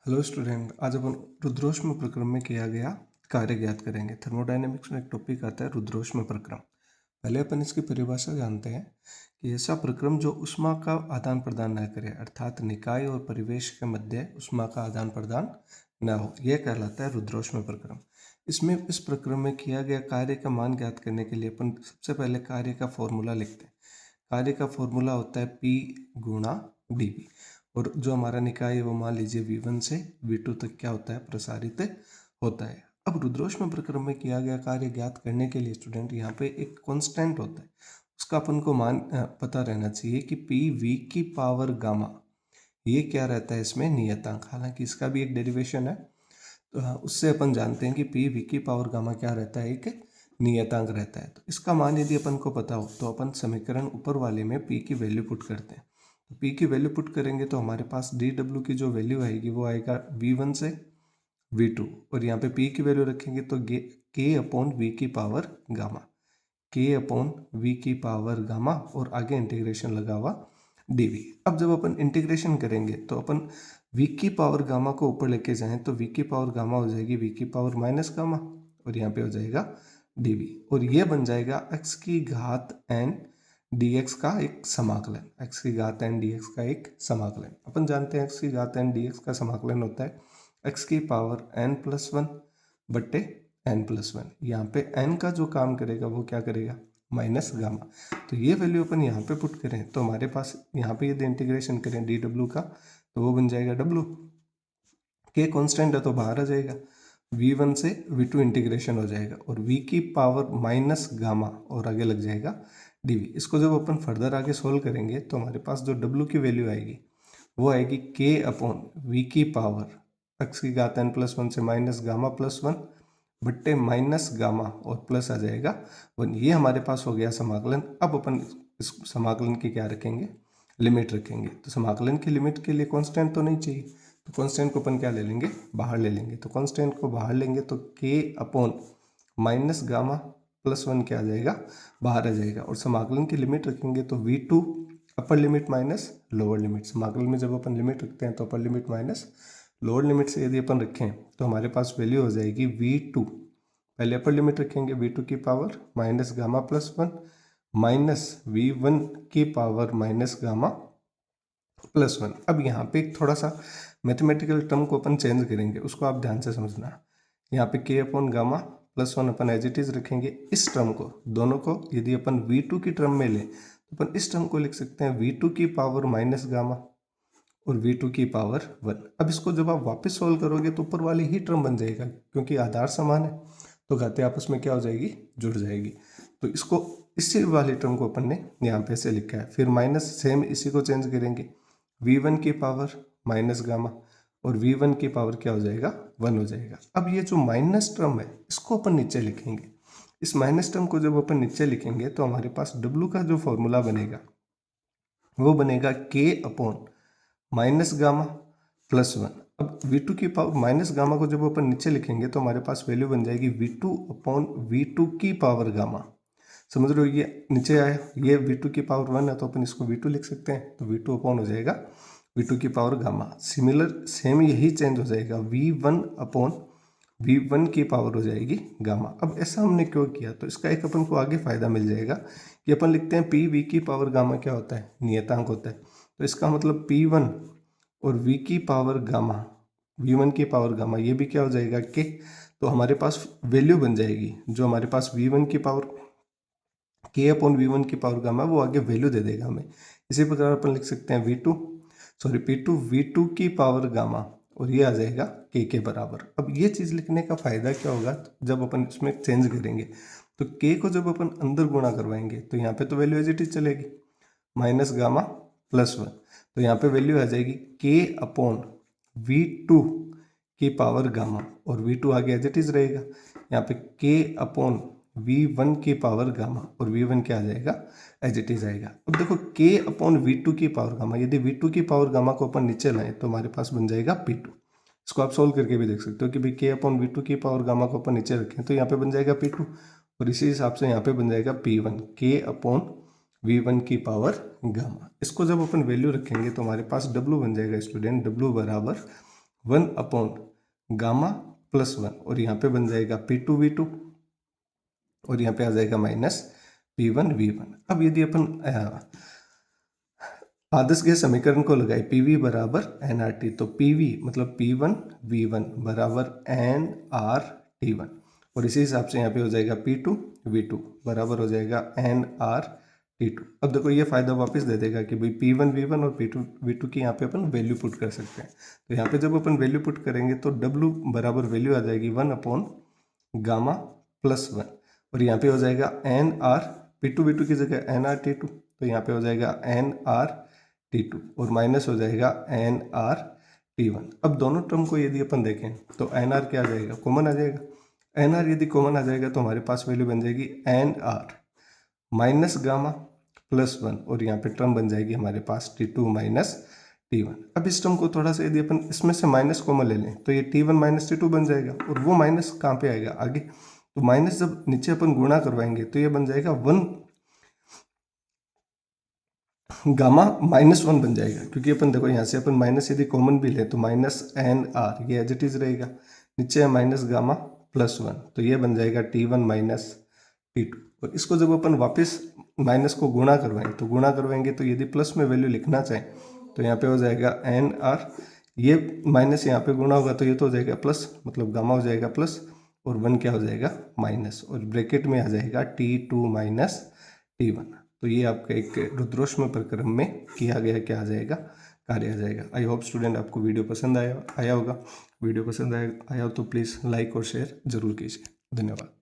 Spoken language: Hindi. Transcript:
हेलो स्टूडेंट, आज अपन रुद्रोष्म प्रक्रम में किया गया कार्य ज्ञात करेंगे। थर्मोडायनेमिक्स में एक टॉपिक आता है रुद्रोष्म प्रक्रम। पहले अपन इसकी परिभाषा जानते हैं कि ऐसा प्रक्रम जो ऊष्मा का आदान प्रदान न करे, अर्थात निकाय और परिवेश के मध्य ऊष्मा का आदान प्रदान न हो, यह कहलाता है रुद्रोष्म प्रक्रम। इसमें इस प्रक्रम में किया गया कार्य का मान ज्ञात करने के लिए अपन सबसे पहले कार्य का फॉर्मूला लिखते हैं। कार्य का फॉर्मूला होता है P गुणा dV, और जो हमारा निकाय है वो मान लीजिए V1 से V2 तक क्या होता है, प्रसारित होता है। अब रुद्रोष्म प्रक्रम में किया गया कार्य ज्ञात करने के लिए स्टूडेंट यहाँ पे एक कांस्टेंट होता है, उसका अपन को मान पता रहना चाहिए कि PV की पावर गामा, ये क्या रहता है इसमें, नियतांक। हालांकि इसका भी एक डेरिवेशन है, तो उससे अपन जानते हैं कि PV की पावर गामा क्या रहता है, एक नियतांक रहता है। तो इसका मान यदि अपन को पता हो तो अपन समीकरण ऊपर वाले में P की वैल्यू पुट करते हैं। तो P की वैल्यू पुट करेंगे तो हमारे पास dW की जो वैल्यू आएगी वो आएगा V1 से V2, और यहाँ पे P की वैल्यू रखेंगे तो K अपॉन V की power gamma, K upon V की पावर गामा, और आगे इंटीग्रेशन लगा हुआ dV। अब जब अपन इंटीग्रेशन करेंगे तो अपन V की पावर गामा को ऊपर लेके जाएं तो V की पावर गामा हो जाएगी V की पावर माइनस गामा, और यहाँ पे हो जाएगा dV, और ये बन जाएगा x की घात n dx का एक समाकलन। x की घात n dx का एक समाकलन, अपन जानते हैं x की घात n dx का समाकलन होता है x की पावर n+1 बट्टे n+1। यहाँ पे n का जो काम करेगा वो क्या करेगा, माइनस गामा। तो ये वैल्यू अपन यहाँ पे पुट करें तो हमारे पास यहाँ पे यदि इंटीग्रेशन करें dw का तो वो बन जाएगा w, k कांस्टेंट है तो बाहर आ जाएगा, V1 से V2 इंटीग्रेशन हो जाएगा, और V की पावर माइनस गामा और आगे लग जाएगा dV। इसको जब अपन फर्दर आगे सोल्व करेंगे तो हमारे पास जो W की वैल्यू आएगी वो आएगी K अपॉन V की पावर x की घात n+1 से माइनस गामा +1 बट्टे माइनस गामा और प्लस आ जाएगा 1। ये हमारे पास हो गया समाकलन। अब अपन इस समाकलन की क्या रखेंगे, लिमिट रखेंगे। तो समाकलन की लिमिट के लिए कांस्टेंट तो नहीं चाहिए, तो कांस्टेंट को अपन क्या ले लेंगे, बाहर ले लेंगे। तो कांस्टेंट को बाहर लेंगे तो K अपॉन माइनस गामा +1 क्या आ जाएगा, बाहर आ जाएगा, और समाकलन की लिमिट रखेंगे तो V2 upper limit minus lower limit. समाकलन में जब अपन लिमिट रखते हैं तो upper limit minus lower limit से यदि अपन रखें तो हमारे पास वैल्यू हो जाएगी V2, पहले अपर लिमिट रखेंगे V2 की power minus gamma +1 minus V1 की पावर माइनस गामा +1। अब यहाँ पे एक थोड़ा सा मैथमेटिकल टर्म को अपन चेंज करेंगे, उसको आप ध्यान से समझना। यहाँ पे K अपॉन गामा +1 अपन एज इट इज रखेंगे। इस टर्म को, दोनों को यदि अपन V2 की टर्म में लें तो अपन इस टर्म को लिख सकते हैं V2 की पावर माइनस गामा और V2 की पावर 1। अब इसको जब आप वापस सोल्व करोगे तो ऊपर वाली ही टर्म बन जाएगा, क्योंकि आधार समान है तो घातें आपस में क्या हो जाएगी, जुड़ जाएगी। तो इसको, इसी वाली टर्म को अपन ने यहाँ पे ऐसे लिखा है। फिर माइनस सेम इसी को चेंज करेंगे, V1 की पावर माइनस गामा और V1 की पावर क्या हो जाएगा, 1 हो जाएगा। अब ये जो माइनस टर्म है इसको अपन नीचे लिखेंगे। इस माइनस टर्म को जब अपन नीचे लिखेंगे तो हमारे पास W का जो फॉर्मूला बनेगा वो बनेगा K अपॉन माइनस गामा +1। अब V2 की पावर माइनस गामा को जब अपन नीचे लिखेंगे तो हमारे पास वैल्यू बन जाएगी V2 अपॉन V2 की पावर गामा। समझ रहे हो, ये नीचे आया, ये V2 की पावर 1 है तो अपन इसको V2 लिख सकते हैं, तो V2 अपॉन हो जाएगा V2 की पावर गामा। सिमिलर सेम यही चेंज हो जाएगा, V1 अपॉन V1 की पावर हो जाएगी गामा। अब ऐसा हमने क्यों किया, तो इसका एक अपन को आगे फायदा मिल जाएगा कि अपन लिखते हैं PV की पावर गामा क्या होता है, नियतांक होता है। तो इसका मतलब P1 और V की पावर गामा, V1 की पावर गामा, ये भी क्या हो जाएगा K। तो हमारे पास वैल्यू बन जाएगी, जो हमारे पास V1 की पावर K अपॉन V1 की पावर गामा, वो आगे वैल्यू दे देगा हमें। इसी प्रकार अपन लिख सकते हैं P2 V2 की पावर गामा, और ये आ जाएगा K के बराबर। अब ये चीज़ लिखने का फायदा क्या होगा, जब अपन इसमें चेंज करेंगे तो K को जब अपन अंदर गुणा करवाएंगे तो यहाँ पे तो वैल्यू एज इट इज चलेगी, माइनस गामा +1। तो यहाँ पे वैल्यू आ जाएगी K अपॉन V2 की पावर गामा, और V2 आगे एज इट इज रहेगा। यहाँ पे K अपॉन V1 की पावर गामा, और V1 क्या आ जाएगा, एज इट इज आएगा। अब देखो K अपॉन V2 की पावर गामा, यदि V2 की पावर गामा को अपन नीचे लाएं तो हमारे पास बन जाएगा P2। इसको आप सोल्व करके भी देख सकते हो कि भाई K अपॉन V2 की पावर गामा को अपन नीचे रखें तो यहाँ पे बन जाएगा P2, और इसी हिसाब से यहाँ पे बन जाएगा P1, K अपॉन V1 की पावर गामा। इसको जब अपन वैल्यू रखेंगे तो हमारे पास W बन जाएगा स्टूडेंट, W बराबर 1 गामा प्लस 1 और यहाँ पे बन जाएगा P2V2 और यहाँ पे आ जाएगा माइनस P1V1। अब यदि अपन आदर्श गैस समीकरण को लगाए PV बराबर nRT, तो PV मतलब P1V1 बराबर nRT1 और इसी हिसाब से यहाँ पे हो जाएगा P2V2 बराबर हो जाएगा nRT2। अब देखो ये फायदा वापस दे देगा कि भाई P1V1 और P2V2 की यहाँ पे अपन वैल्यू पुट कर सकते हैं। तो यहाँ पे जब अपन वैल्यू पुट करेंगे तो W बराबर वैल्यू आ जाएगी 1 गामा प्लस 1 और यहाँ पे हो जाएगा nR, P2V2 की जगह nRT2, तो यहाँ पे हो जाएगा nRT2 और माइनस हो जाएगा nRT1। अब दोनों टर्म को यदि अपन देखें तो nR क्या आ जाएगा, कॉमन आ जाएगा। nR यदि कॉमन आ जाएगा तो हमारे पास वैल्यू बन जाएगी nR माइनस गामा प्लस 1 और यहाँ पे टर्म बन जाएगी हमारे पास T2 माइनस T1। अब इस टर्म को थोड़ा सा यदि अपन इसमें से माइनस कॉमन ले लें तो ये T1 माइनस T2 बन जाएगा और वो माइनस कहाँ पे आएगा आगे, तो माइनस जब नीचे अपन गुणा करवाएंगे तो ये बन जाएगा 1 गामा माइनस 1 बन जाएगा, क्योंकि अपन देखो यहाँ से अपन माइनस यदि कॉमन भी ले तो माइनस nR ये एज इट इज रहेगा, नीचे है माइनस गामा प्लस 1 तो ये बन जाएगा T1 माइनस T2। और इसको जब अपन वापस माइनस को गुणा करवाएं तो गुणा करवाएंगे तो यदि प्लस में वैल्यू लिखना चाहें तो यहाँ पे हो जाएगा nR, ये माइनस यहाँ पे गुणा होगा तो ये तो हो जाएगा प्लस, मतलब गामा हो जाएगा प्लस और 1 क्या हो जाएगा माइनस और ब्रैकेट में आ जाएगा T2 माइनस T1। तो ये आपका एक रुद्रोष्म प्रक्रम में किया गया क्या आ जाएगा, कार्य आ जाएगा। आई होप स्टूडेंट आपको वीडियो पसंद आया होगा। वीडियो पसंद आया हो तो प्लीज़ लाइक और शेयर जरूर कीजिए। धन्यवाद।